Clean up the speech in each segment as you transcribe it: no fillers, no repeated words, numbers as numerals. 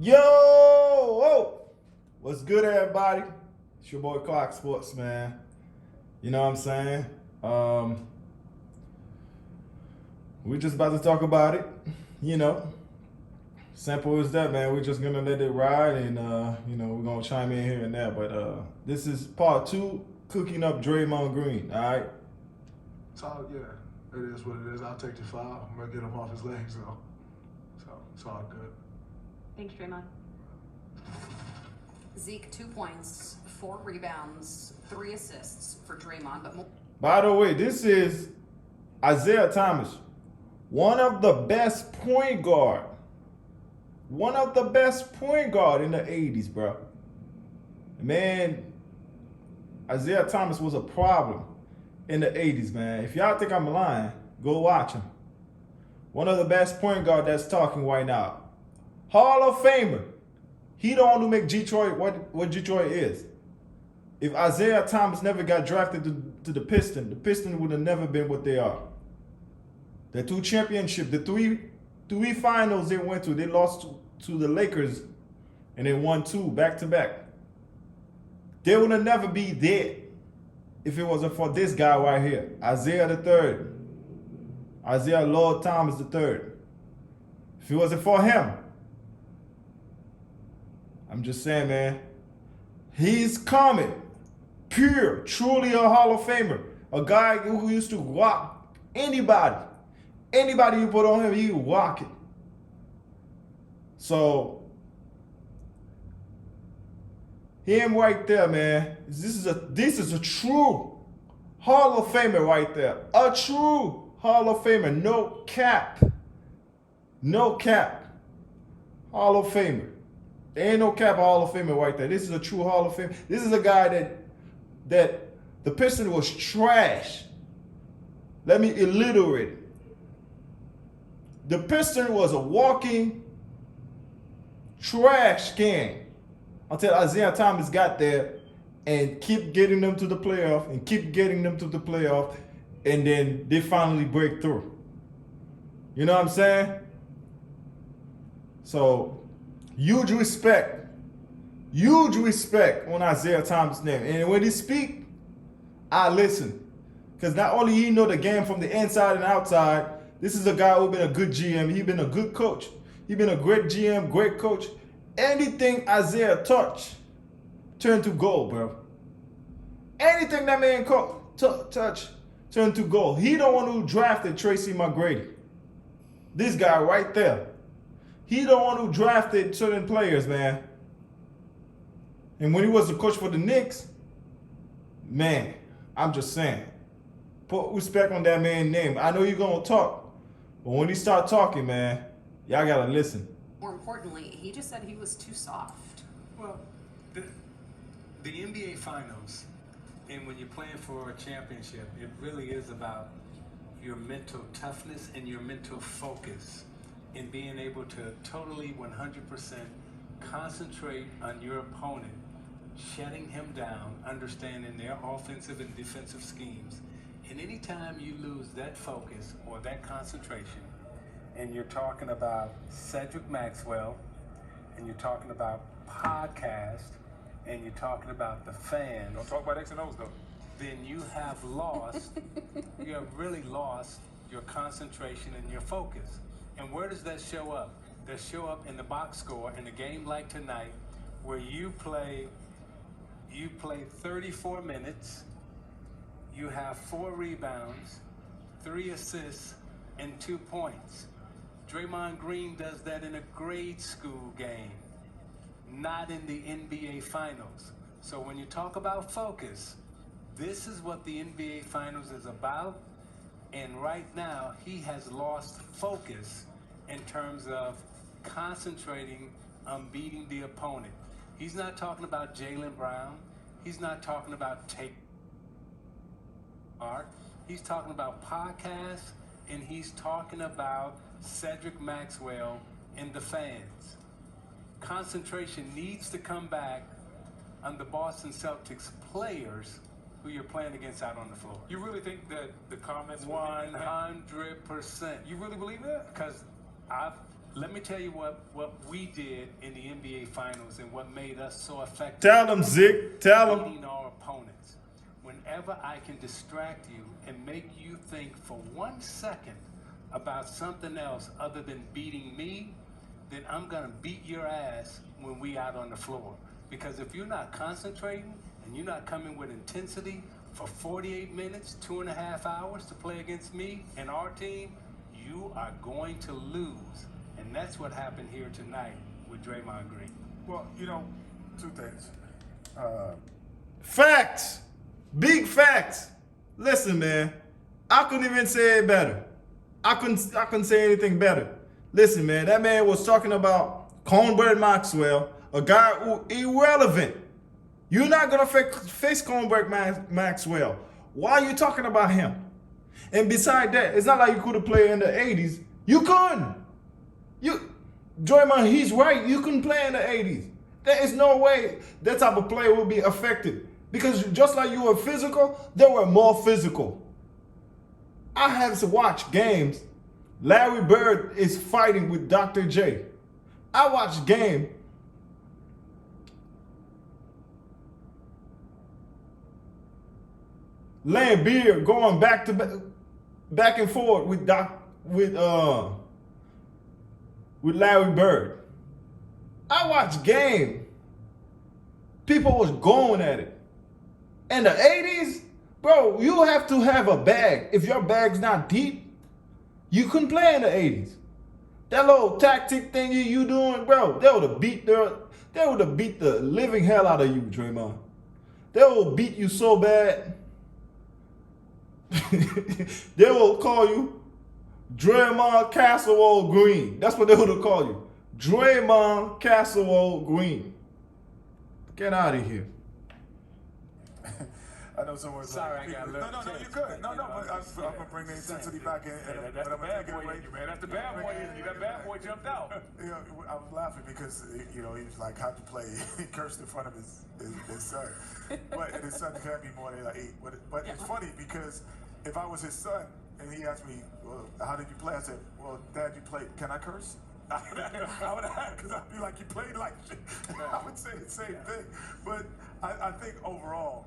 Yo! Whoa! What's good, everybody? It's your boy Clark Sports, man. You know what I'm saying? Um, we're just about to talk about it. You know, simple as that, man. We're just gonna let it ride, and we're gonna chime in here and there. But this is part two, cooking up Draymond Green. All right. It's all, yeah, it is what it is. I'll take the foul. I'm going to get him off his legs, though. So it's all good. Thanks, Draymond. Zeke, 2 points, 4 rebounds, 3 assists for Draymond, but more. By the way, this is Isiah Thomas, one of the best point guard. One of the best point guard in the 80s, bro. Man, Isiah Thomas was a problem in the 80s, man. If y'all think I'm lying, go watch him. One of the best point guard that's talking right now. Hall of Famer. He the one who make Detroit what Detroit is. If Isiah Thomas never got drafted to the Pistons would have never been what they are. The 2 championships, the three finals they went to, they lost to the Lakers and they won 2 back to back. They would have never be there if it wasn't for this guy right here, Isiah the third. Isiah Lord Thomas the third. If it wasn't for him, I'm just saying, man, he's coming. Pure, truly a Hall of Famer. A guy who used to rock anybody. Anybody you put on him, he would rock it. So, him right there, man. This is a true Hall of Famer right there. A true Hall of Famer. No cap. No cap. Hall of Famer. There ain't no cap Hall of Famer right there. This is a true Hall of Famer. This is a guy that the Pistons was trash. Let me illiterate it. The Piston was a walking trash can until Isiah Thomas got there and keep getting them to the playoff and keep getting them to the playoff, and then they finally break through. You know what I'm saying? So, huge respect on Isiah Thomas' name. And when he speak, I listen. Because not only he know the game from the inside and outside, this is a guy who been a good GM. He been a good coach. He been a great GM, great coach. Anything Isiah touch, turn to gold, bro. Anything that man touch, turn to gold. He the one who drafted Tracy McGrady. This guy right there. He the one who drafted certain players, man. And when he was the coach for the Knicks, man, I'm just saying, put respect on that man's name. I know you're going to talk, but when he start talking, man, y'all got to listen. More importantly, he just said he was too soft. Well, the NBA Finals, and when you're playing for a championship, it really is about your mental toughness and your mental focus in being able to totally 100% concentrate on your opponent, shutting him down, understanding their offensive and defensive schemes. And anytime you lose that focus or that concentration, and you're talking about Cedric Maxwell, and you're talking about podcast, and you're talking about the fans. Don't talk about X and O's though. Then you have lost, you have really lost your concentration and your focus. And where does that show up? That show up in the box score in a game like tonight, where you play 34 minutes, you have 4 rebounds, 3 assists, and 2 points. Draymond Green does that in a grade school game, not in the NBA Finals. So when you talk about focus, this is what the NBA Finals is about. And right now, he has lost focus in terms of concentrating on beating the opponent. He's not talking about Jaylen Brown. He's not talking about Art. He's talking about podcasts, and he's talking about Cedric Maxwell and the fans. Concentration needs to come back on the Boston Celtics players who you're playing against out on the floor. You really think that the comments 100%. You really believe that? Because I've Let me tell you what we did in the NBA Finals and what made us so effective. Tell them, Zig. Tell them. Beating our opponents. Whenever I can distract you and make you think for 1 second about something else other than beating me, then I'm going to beat your ass when we out on the floor. Because if you're not concentrating and you're not coming with intensity for 48 minutes, 2.5 hours to play against me and our team, you are going to lose. And that's what happened here tonight with Draymond Green. Well, you know, two things. Facts. Big facts. Listen, man. I couldn't even say it better. I couldn't say anything better. Listen, man. That man was talking about Cornbird Maxwell, a guy who irrelevant. You're not gonna face Cornbird Maxwell. Why are you talking about him? And beside that, it's not like you could have played in the 80s. You couldn't. Draymond, he's right. You couldn't play in the 80s. There is no way that type of player will be effective. Because just like you were physical, they were more physical. I have to watch games. Larry Bird is fighting with Dr. J. I watch game. Laying beer, going back and forth with Larry Bird. I watched game. People was going at it. In the 80s, bro, you have to have a bag. If your bag's not deep, you couldn't play in the 80s. That little tactic thing you doing, bro, they would have beat the living hell out of you, Draymond. They will beat you so bad. They will call you Draymond Casserole Green. That's what they would call you. Draymond Casserole Green. Get out of here. I know someone's Sorry, like, I got a little no, you're good. No, but I'm gonna bring the intensity back in. That's the bad boy in you, man. That's the bad boy in you. That bad boy jumped out. You know, I was laughing because, you know, he was like, how'd you play? He cursed in front of his son. But and his son can't be more than like 8. But it's funny because if I was his son and he asked me, well, how did you play? I said, well, Dad, you played. Can I curse? I would have, because I'd be like, you played like shit. I would say the same thing. But I think overall,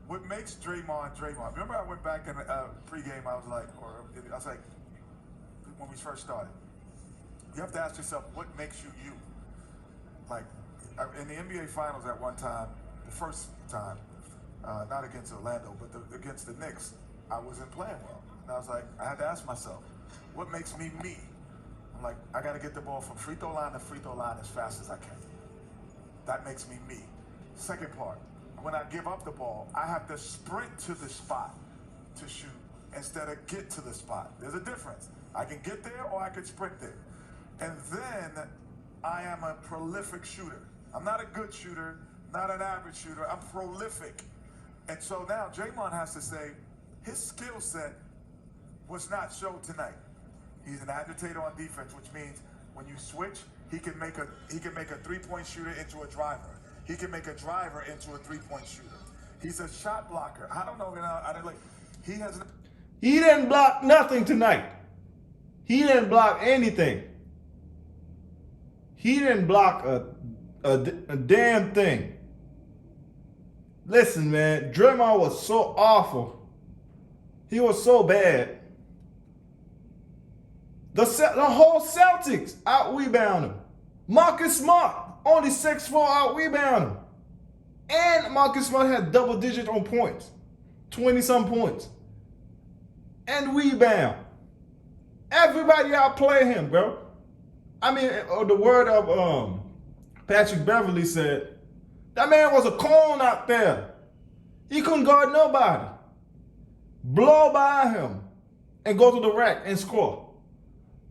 what makes Draymond Draymond? Remember, I went back in pregame. I was like, when we first started, you have to ask yourself, what makes you you? Like in the NBA Finals at one time, the first time, not against Orlando, but against the Knicks, I wasn't playing well, and I was like, I had to ask myself, what makes me me? I'm like, I got to get the ball from free throw line to free throw line as fast as I can. That makes me me. Second part. When I give up the ball, I have to sprint to the spot to shoot instead of get to the spot. There's a difference. I can get there or I can sprint there. And then I am a prolific shooter. I'm not a good shooter, not an average shooter. I'm prolific. And so now Draymond has to say his skill set was not showed tonight. He's an agitator on defense, which means when you switch, he can make a 3-point shooter into a driver. He can make a driver into a 3-point shooter. He's a shot blocker. I don't know. He didn't block nothing tonight. He didn't block anything. He didn't block a damn thing. Listen, man, Draymond was so awful. He was so bad. The whole Celtics out-rebound him. Marcus Smart, only 6'4", out-rebound him. And Marcus Smart had double digits on points. 20-some points. And rebound. Everybody outplay him, bro. I mean, the word of Patrick Beverly said, that man was a cone out there. He couldn't guard nobody. Blow by him and go to the rack and score.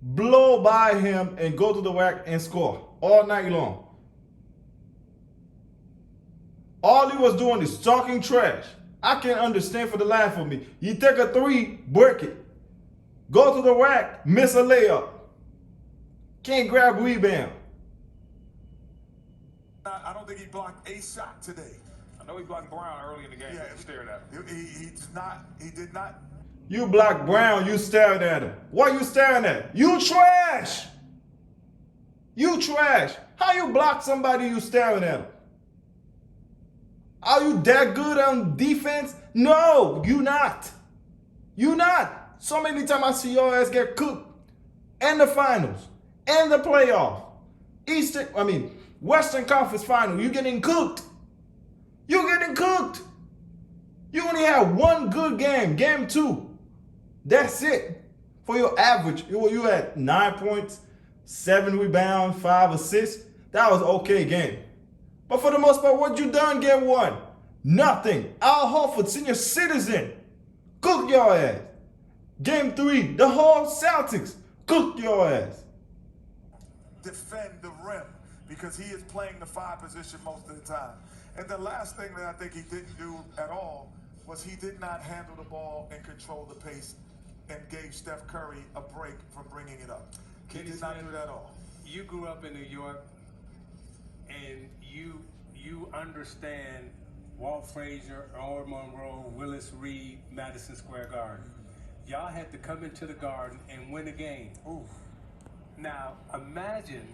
Blow by him and go to the rack and score all night long. All he was doing is talking trash. I can't understand for the life of me. You take a 3, break it. Go to the rack, miss a layup. Can't grab rebound. I don't think he blocked a shot today. I know he blocked Brown early in the game. Yeah, He stared at him. He did not. You blocked Brown, you stared at him. What are you staring at? You trash! You trash. How you block somebody you staring at him? Are you that good on defense? No, you not. You not. So many times I see your ass get cooked. And the finals. And the playoff. Western Conference final. You getting cooked. You getting cooked. You only have one good game. Game 2. That's it. For your average. You had 9 points, 7 rebounds, 5 assists. That was okay game. But for the most part, what you done game 1? Nothing. Al Horford, senior citizen, cook your ass. Game 3, the whole Celtics, cook your ass. Defend the rim because he is playing the 5 position most of the time. And the last thing that I think he didn't do at all was he did not handle the ball and control the pace and gave Steph Curry a break from bringing it up. He did not do that at all. You grew up in New York, and you understand Walt Frazier, Earl Monroe, Willis Reed, Madison Square Garden. Y'all had to come into the Garden and win a game. Oof. Now, imagine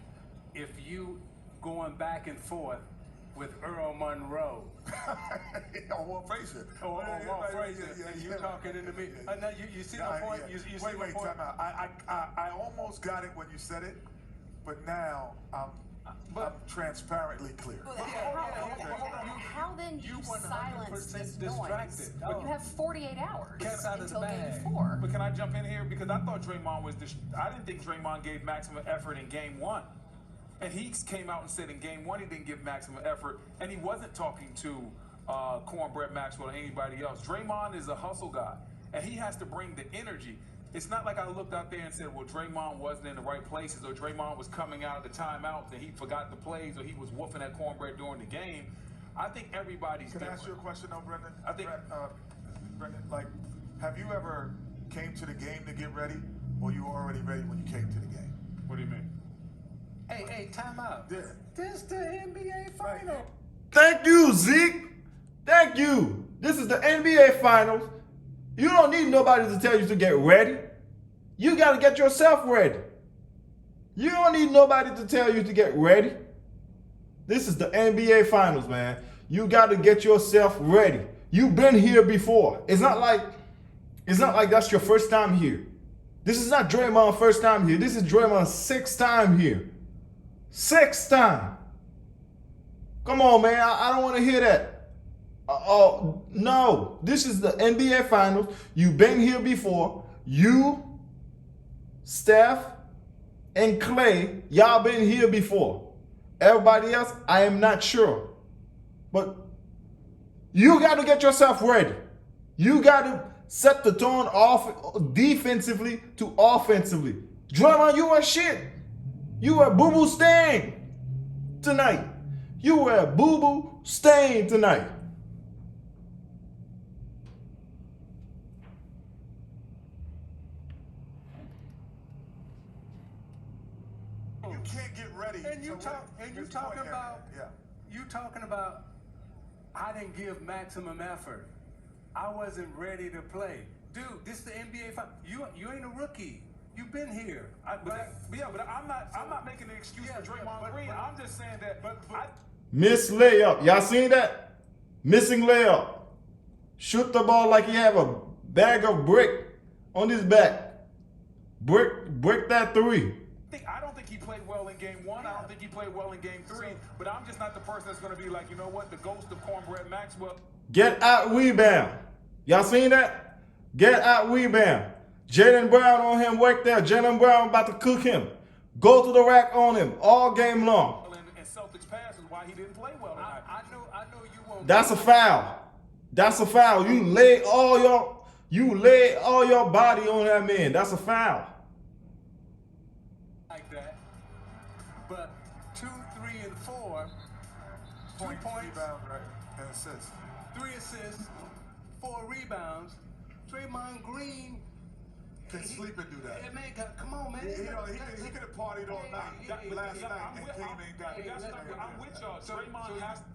if you going back and forth with Earl Monroe. Or Walt Frazier. Or Walt Frazier, and you talking into me. Now, you see my point? Yeah. You see Wait, my point? time out. I almost got it when you said it, but now I'm transparently clear. How then do you silence this distracted. noise? You have 48 hours Cat's out of the until bag. game 4. But can I jump in here? Because I thought Draymond was I didn't think Draymond gave maximum effort in game 1. And he came out and said in game 1 he didn't give maximum effort, and he wasn't talking to Cornbread Maxwell or anybody else. Draymond is a hustle guy, and he has to bring the energy. It's not like I looked out there and said, well, Draymond wasn't in the right places, or Draymond was coming out of the timeouts and he forgot the plays, or he was woofing at Cornbread during the game. I think everybody's Can different. I ask you a question though, Brendan? I think- Brendan, like, have you ever came to the game to get ready, or you were already ready when you came to the game? What do you mean? Hey, time out. Yeah. This the NBA final. Thank you, Zeke. Thank you. This is the NBA Finals. You don't need nobody to tell you to get ready. You got to get yourself ready. You don't need nobody to tell you to get ready. This is the NBA Finals, man. You got to get yourself ready. You've been here before. It's not like that's your first time here. This is not Draymond's first time here. This is Draymond's 6th time here. 6th time. Come on, man. I don't want to hear that. No. This is the NBA Finals. You've been here before. You, Steph, and Clay, y'all been here before. Everybody else, I am not sure. But you got to get yourself ready. You got to set the tone off defensively to offensively. Draymond, you were shit. You were boo-boo stain tonight. You were boo-boo stain tonight. You can't get ready. And you talking about I didn't give maximum effort. I wasn't ready to play. Dude, this is the NBA final. You ain't a rookie. You've been here. But I'm not making an excuse for Draymond Green. I'm just saying that. Miss layup. Y'all seen that? Missing layup. Shoot the ball like he have a bag of brick on his back. Brick that 3. I don't think he played well in game 1. I don't think he played well in game 3. But I'm just not the person that's going to be like, you know what, the ghost of Cornbread Maxwell. Get out rebound. Y'all seen that? Get out rebound. Jaylen Brown on him right there. Jaylen Brown about to cook him. Go to the rack on him all game long. And Celtics pass is why he didn't play well tonight. I know you won't. That's a foul. That's a foul. You lay all your body on that man. That's a foul. Like that. But 2, 3, and 4, 2 points, Rebound, right, and assists. 3 assists, 4 rebounds. Draymond Green Can sleep and do that. Hey, man, come on, man. He could have partied all night last night and came and got it. I'm with y'all.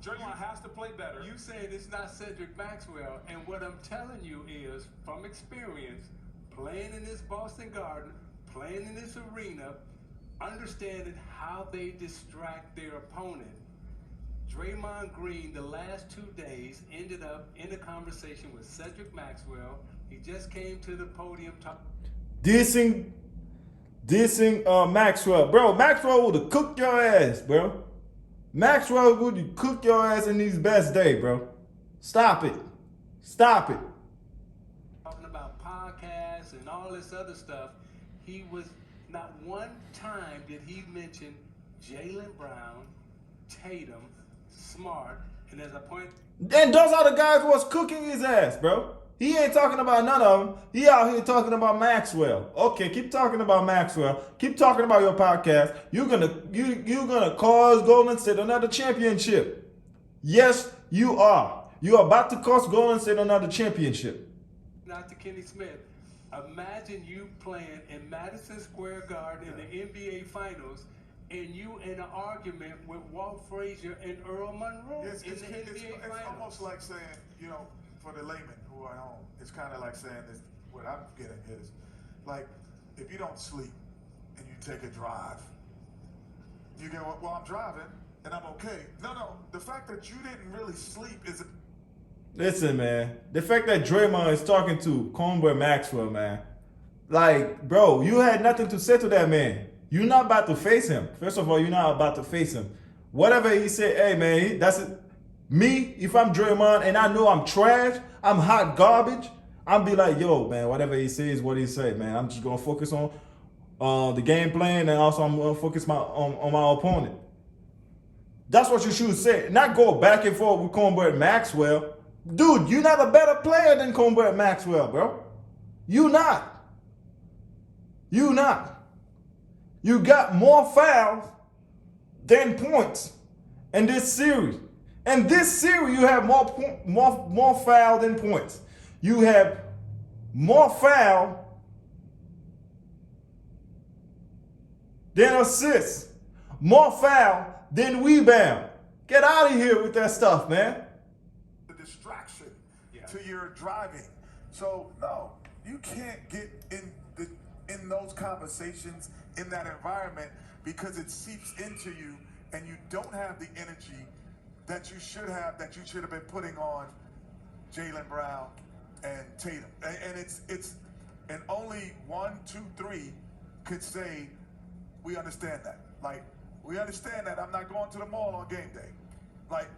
Draymond has to play better. You saying it's not Cedric Maxwell, and what I'm telling you is, from experience, playing in this Boston Garden, playing in this arena, understanding how they distract their opponent. Draymond Green, the last 2 days, ended up in a conversation with Cedric Maxwell. He just came to the podium Dissing Maxwell. Bro, Maxwell would have cooked your ass, bro. Maxwell would cook your ass in his best day, bro. Stop it. Stop it. talking about podcasts and all this other stuff. He was not one time did he mention Jaylen Brown, Tatum, Smart, and as I point. And those are the guys who was cooking his ass, bro. He ain't talking about none of them. He out here talking about Maxwell. Okay, keep talking about Maxwell. Keep talking about your podcast. You're gonna cause Golden State another championship. Yes, you are. You are about to cost Golden State another championship. Not to Kenny Smith. Imagine you playing in Madison Square Garden in the NBA Finals, and you in an argument with Walt Frazier and Earl Monroe It's in the NBA it's Finals. almost like saying, you know, for the layman who are home, it's kind of like saying this. What I'm getting is, like, if you don't sleep and you take a drive, you go, well, I'm driving and I'm okay. No, the fact that you didn't really sleep is. Listen, man. The fact that Draymond is talking to Conway Maxwell, man. Like, bro, you had nothing to say to that man. You're not about to face him. First of all, you're not about to face him. Whatever he said, hey, man, that's it. Me, if I'm Draymond and I know I'm trash, I'm hot garbage, I'll be like, yo, man, whatever he says, what he say, man. I'm just going to focus on the game plan, and also I'm going to focus on my opponent. That's what you should say. Not go back and forth with Conway Maxwell. Dude, you're not a better player than Conway Maxwell, bro. You not. You not. You got more fouls than points in this series. In this series, you have more foul than points. You have more foul than assists. More foul than rebound. Get out of here with that stuff, man. Distraction to your driving. So no, you can't get in those conversations in that environment because it seeps into you and you don't have the energy that you should have been putting on Jaylen Brown and Tatum. And it's and only 1, 2, 3 could say we understand that. Like, we understand that I'm not going to the mall on game day. Like,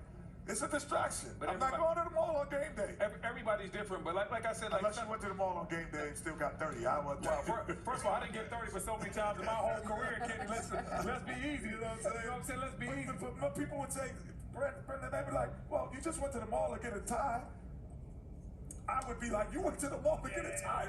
it's a distraction. But I'm not going to the mall on game day. Everybody's different, but like I said, Unless you went to the mall on game day and still got 30. Well, first of all, I didn't get 30 for so many times in my whole career, Kenny. Listen, let's be easy. You know what I'm saying? Let's be easy. But people would say, Brendan, they'd be like, well, you just went to the mall to get a tie. I would be like, you went to the mall to get a tie.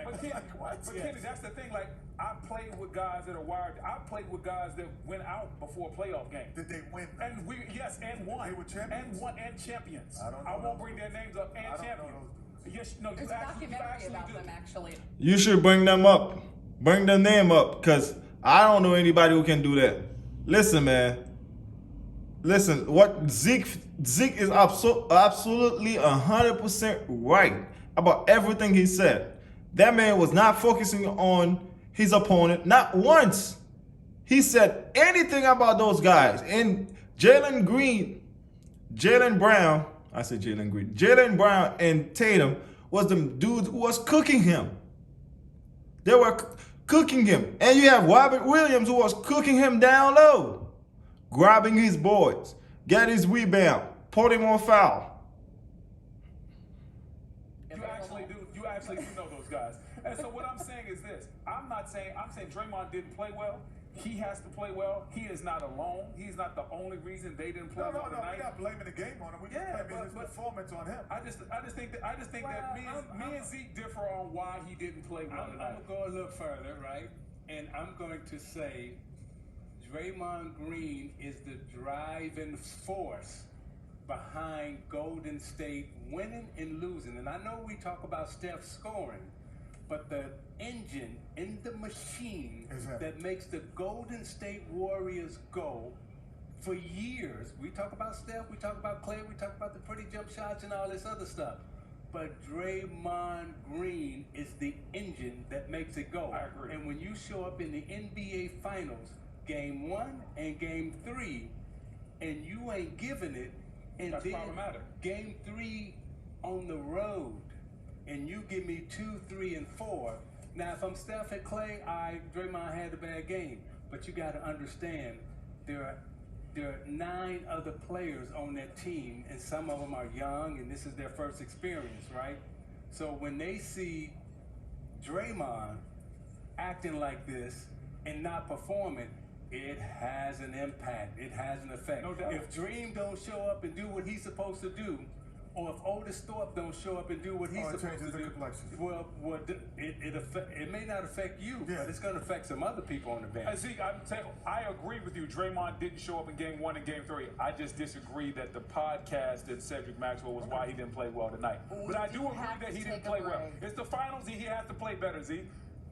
But Kenny, that's the thing. Like, I played with guys that are wired. I played with guys that went out before a playoff game. Did they win? And and won. They were champions? And champions. I won't bring their names up. And champions. Yes, no, There's you a actually documentary about do. them, actually. You should bring them up. Bring their name up, because I don't know anybody who can do that. Listen, man. Listen, what Zeke is absolutely 100% right about everything he said. That man was not focusing on his opponent, not once. He said anything about those guys. And Jaylen Brown and Tatum was the dudes who was cooking him. They were cooking him. And you have Robert Williams who was cooking him down low. Grabbing his boards, get his rebound, put him on foul. You actually do know those guys. And so what I'm saying is this. I'm saying Draymond didn't play well. He has to play well. He is not alone. He's not the only reason they didn't play well tonight. We're not blaming the game on him. We just blaming his performance on him. I just think that me and Zeke differ on why he didn't play well tonight. I'm going to go a little further, right? And I'm going to say Draymond Green is the driving force behind Golden State winning and losing. And I know we talk about Steph scoring, but the engine in the machine that makes the Golden State Warriors go for years. We talk about Steph, we talk about Clay, we talk about the pretty jump shots and all this other stuff. but Draymond Green is the engine that makes it go. I agree. And when you show up in the NBA Finals, Game 1 and Game 3, and you ain't giving it, and That's then problematic. Game 3 on the road, and you give me 2, 3, and 4. Now, if I'm Steph and Clay, Draymond had a bad game. But you got to understand, there are 9 other players on that team, and some of them are young, and this is their first experience, right? So when they see Draymond acting like this and not performing, it has an impact. It has an effect. No doubt. If Dream don't show up and do what he's supposed to do, or if Otis Thorpe don't show up and do what he's it supposed changes to the do, complexion. it may not affect you, Yeah. but it's going to affect some other people on the bench. Zeke, I agree with you. Draymond didn't show up in Game 1 and Game 3. I just disagree that the podcast that Cedric Maxwell was why he didn't play well tonight. But I do agree have that to he didn't take a play well. break. It's the finals, and he has to play better, Zeke.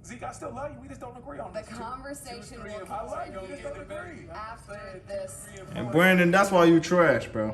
Zeke, I still love you. We just don't agree on The this. conversation will I love you. continue We just don't agree. after this. And Brandon, that's why you trash, bro.